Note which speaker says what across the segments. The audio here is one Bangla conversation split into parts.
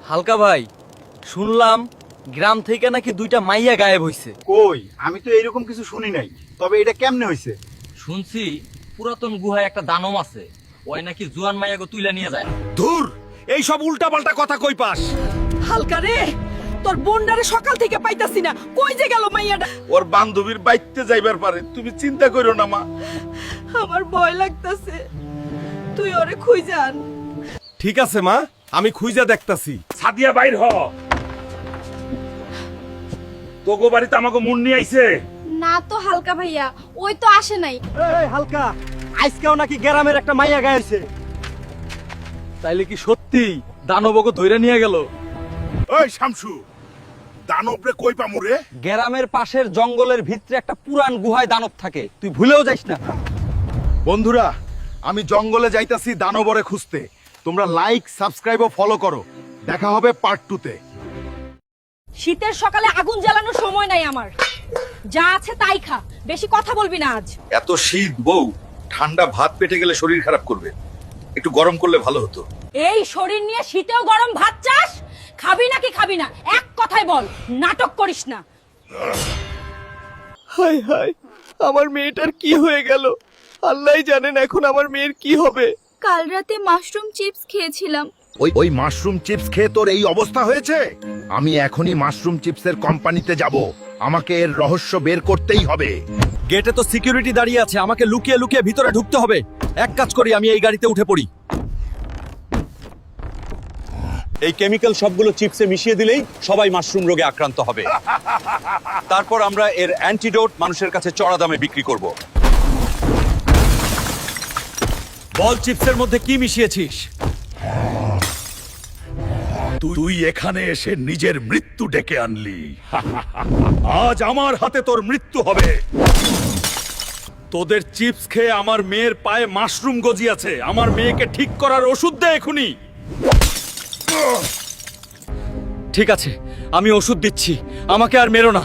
Speaker 1: হালকা ভাই, শুনলাম গ্রাম থেকে নাকি দুইটা মাইয়া গায়েব হইছে।
Speaker 2: কই, আমি তো এইরকম কিছু শুনি নাই। তবে এটা কেমনে হইছে?
Speaker 1: শুনছি পুরাতন গুহায় একটা দানব আছে, ওই নাকি জুয়ান মাইয়াকে তুইলা নিয়ে যায়।
Speaker 3: ধুর, এই সব উল্টাপাল্টা কথা কই পাস?
Speaker 4: হালকা রে, তোর বোনডারে সকাল থেকে পাইতাছি না, কই যে গেল মাইয়াটা?
Speaker 3: ওর বান্ধবীর বাইতে যাইবার পারে, তুমি চিন্তা কইরো না মা।
Speaker 4: আমার ভয় লাগতাছে, তুই ওরে খুঁজে আন।
Speaker 3: ঠিক আছে মা, আমি খুঁজা দেখতাছি। সাদিয়া বাইর হ। তোগো বাড়িতে আমাকে মুন্নি আইছে।
Speaker 5: না তো হালকা ভাইয়া, ওই তো আসে নাই।
Speaker 1: এই হালকা, আজকেও নাকি গ্রামের একটা মাইয়া গায়েব হইছে। তাইলে কি সত্যি দানবকে ধইরা নিয়ে গেল?
Speaker 3: ওই শামসু, দানবরে কই পামু রে?
Speaker 1: গ্রামের পাশের জঙ্গলের ভিতরে একটা পুরান গুহায় দানব থাকে, তুই ভুলেও যাইস না।
Speaker 2: বন্ধুরা, আমি জঙ্গলে যাইতাছি দানবরে খুঁজতে। তোমরা লাইক, সাবস্ক্রাইব ও ফলো করো। দেখা হবে পার্ট 2 তে।
Speaker 5: শীতের সকালে আগুন জ্বালানোর সময় নাই আমার। যা আছে তাই খা, বেশি কথা বলবি না আজ।
Speaker 3: এত শীত বউ, ঠান্ডা ভাত পেটে গেলে শরীর খারাপ করবে। একটু গরম করলে ভালো হতো।
Speaker 5: এই শরীর নিয়ে শীতেও গরম ভাত চাস? খাবি নাকি খাবি না, এক কথাই বল, নাটক করিস না।
Speaker 1: হাই হাই, আমার মেয়েটার কি হয়ে গেল? আল্লাহই জানেন এখন আমার মেয়ের কি হবে।
Speaker 5: কাল রাতে মাশরুম চিপস খেয়েছিলাম।
Speaker 6: ওই মাশরুম চিপস খেয়ে তোর এই অবস্থা হয়েছে? আমি এখনই মাশরুম চিপসের কোম্পানিতে যাব। আমাকে এর রহস্য বের করতেই হবে।
Speaker 1: গেটে তো সিকিউরিটি দাঁড়িয়ে আছে, আমাকে লুকিয়ে লুকিয়ে ভিতরে ঢুকতে হবে। এক কাজ করি, আমি এই গাড়িতে উঠে পড়ি।
Speaker 7: এই কেমিক্যাল সবগুলো চিপসে মিশিয়ে দিলেই সবাই মাশরুম রোগে আক্রান্ত হবে। তারপর আমরা এর অ্যান্টিডোট মানুষের কাছে চড়া দামে বিক্রি করব।
Speaker 1: বল, চিপসের মধ্যে কি মিশিয়েছিস?
Speaker 3: তুই এখানে এসে নিজের মৃত্যু ডেকে আনলি। আজ আমার হাতে তোর মৃত্যু হবে। তোদের চিপস খেয়ে আমার মেয়ের পায়ে মাশরুম গজিয়েছে। আমার মেয়েকে ঠিক করার ওষুধ দে এখনই।
Speaker 1: ঠিক আছে, আমি ওষুধ দিচ্ছি, আমাকে আর মেরো না।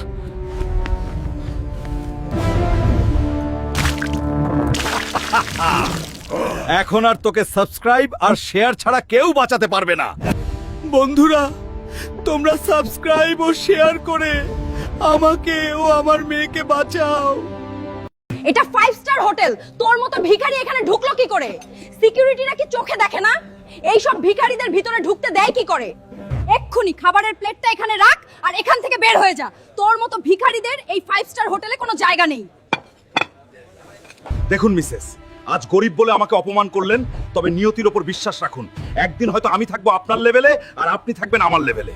Speaker 3: এখন আর তোকে সাবস্ক্রাইব আর শেয়ার ছাড়া কেউ বাঁচাতে পারবে না। বন্ধুরা, তোমরা সাবস্ক্রাইব ও শেয়ার করে আমাকে ও আমার মেয়েকে বাঁচাও।
Speaker 5: এটা 5 স্টার হোটেল, তোর মতো ভিখারি এখানে ঢুকলো কি করে? সিকিউরিটিরা কি চোখে দেখে না? এই সব ভিখারিদের ভিতরে ঢুকতে দেয় কি করে? এক্ষুনি খাবারের প্লেটটা এখানে রাখ আর এখান থেকে বের হয়ে যা। তোর মতো ভিখারিদের এই 5 স্টার হোটেলে কোনো জায়গা নেই।
Speaker 3: দেখুন মিসেস, আজ গরিব বলে আমাকে অপমান করলেন, তবে নিয়তির উপর বিশ্বাস রাখুন। একদিন হয়তো আমি থাকবো আপনার লেভেলে আর আপনি থাকবেন আমার লেভেলে।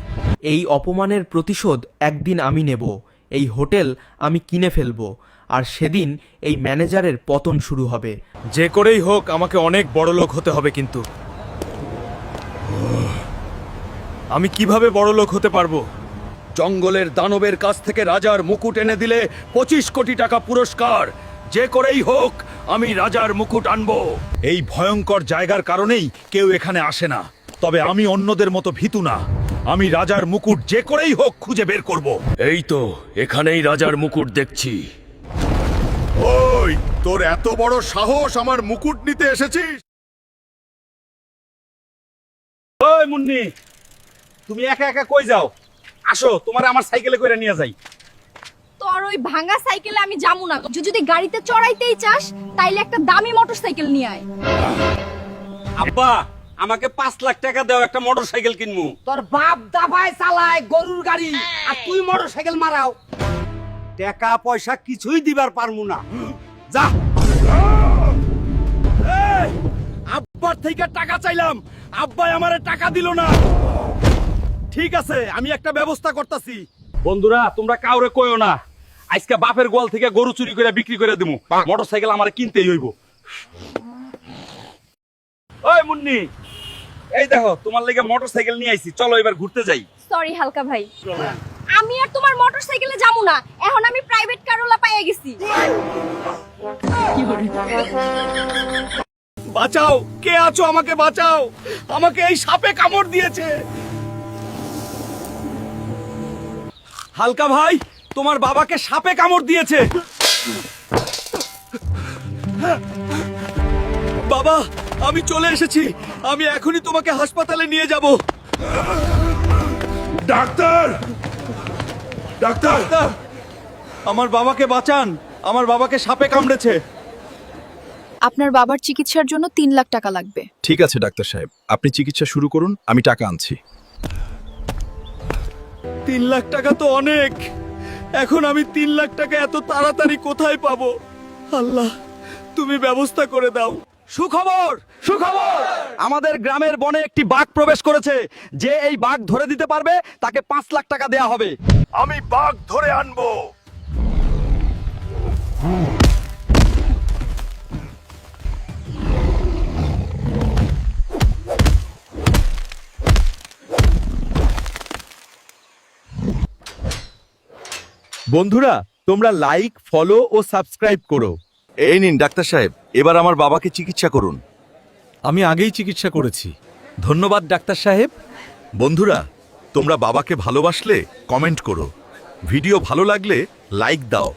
Speaker 8: এই অপমানের প্রতিশোধ একদিন আমি নেব। এই হোটেল আমি কিনে ফেলবো, আর সেদিন এই ম্যানেজারের পতন শুরু হবে।
Speaker 3: যে করেই হোক আমাকে অনেক বড় লোক হতে হবে। কিন্তু আমি কিভাবে বড় লোক হতে পারবো? জঙ্গলের দানবের কাছ থেকে রাজার মুকুট এনে দিলে 25 কোটি টাকা পুরস্কার। যে করেই হোক আমি রাজার মুকুট আনবো। এই ভয়ঙ্কর জায়গার কারণেই কেউ এখানে আসে না। তবে আমি অন্যদের মতো ভীতু না। আমি রাজার মুকুট যে করেই হোক খুঁজে বের করব। এই তো এখানেই রাজার মুকুট দেখছি। ওই, তোর এত বড় সাহস আমার মুকুট নিতে এসেছিস?
Speaker 1: ওই মুন্নি, তুমি একা একা কই যাও? আসো, তোমারে আমার সাইকেলে করে নিয়ে যাই।
Speaker 5: তোর ওই ভাঙা সাইকেলে আমি যাবো না। যদি গাড়িতে চড়াইতেই চাস তাইলে একটা দামি মোটরসাইকেল নিয়ে আয়।
Speaker 1: আব্বা, আমাকে 5 লাখ টাকা দাও, একটা মোটরসাইকেল কিনবো।
Speaker 4: তোর বাপ দাবায় চালায় গরুর গাড়ি, আর তুই মোটরসাইকেল মারাও। টাকা পয়সা কিছুই দিবার পারমু না, যা।
Speaker 3: আব্বার থেকে টাকা চাইলাম, আব্বাই আমারে টাকা দিল না। ঠিক আছে, আমি একটা ব্যবস্থা করতেছি।
Speaker 1: বন্ধুরা, তোমরা কাউরে কইও না, আজকে বাপের গোয়াল থেকে গরু চুরি করে বিক্রি করে দিমু। মোটরসাইকেল আমার কিনতেই হইব। ওই মুন্নি, এই দেখো তোমার লাগি মোটরসাইকেল নিয়ে আইছি, চলো এবার ঘুরতে যাই।
Speaker 5: সরি হালকা ভাই, আমি আর তোমার মোটরসাইকেলে যাবো না। এখন আমি প্রাইভেট কারওয়ালা পাইয়া গেছি।
Speaker 3: বাঁচাও, কে আছো? আমাকে বাঁচাও, আমাকে এই সাপে কামড় দিয়েছে।
Speaker 1: হালকা ভাই, তোমার বাবাকে সাপে কামড় দিয়েছে।
Speaker 3: বাবা, আমি চলে এসেছি। আমি এখনই তোমাকে হাসপাতালে নিয়ে যাব। ডাক্তার ডাক্তার
Speaker 7: আমার বাবাকে বাঁচান, আমার বাবাকে সাপে কামড়েছে।
Speaker 9: আপনার বাবার চিকিৎসার জন্য 3 লাখ টাকা লাগবে।
Speaker 3: ঠিক আছে ডাক্তার সাহেব, আপনি চিকিৎসা শুরু করুন, আমি টাকা আনছি।
Speaker 1: 3 লাখ টাকা তো অনেক। এখন আমি 3 লাখ টাকা এত তাড়াতাড়ি কোথায় পাবো? আল্লাহ, তুমি ব্যবস্থা করে দাও। সুখবর, সুখবর! আমাদের গ্রামের বনে একটি বাঘ প্রবেশ করেছে। যে এই বাঘ ধরে দিতে পারবে তাকে 5 লাখ টাকা দেয়া হবে।
Speaker 6: আমি বাঘ ধরে আনবো।
Speaker 2: বন্ধুরা, তোমরা লাইক, ফলো ও সাবস্ক্রাইব করো।
Speaker 7: এই নিন ডাক্তার সাহেব, এবার আমার বাবাকে চিকিৎসা করুন।
Speaker 1: আমি আগেই চিকিৎসা করেছি। ধন্যবাদ ডাক্তার সাহেব।
Speaker 2: বন্ধুরা, তোমরা বাবাকে ভালোবাসলে কমেন্ট করো, ভিডিও ভালো লাগলে লাইক দাও।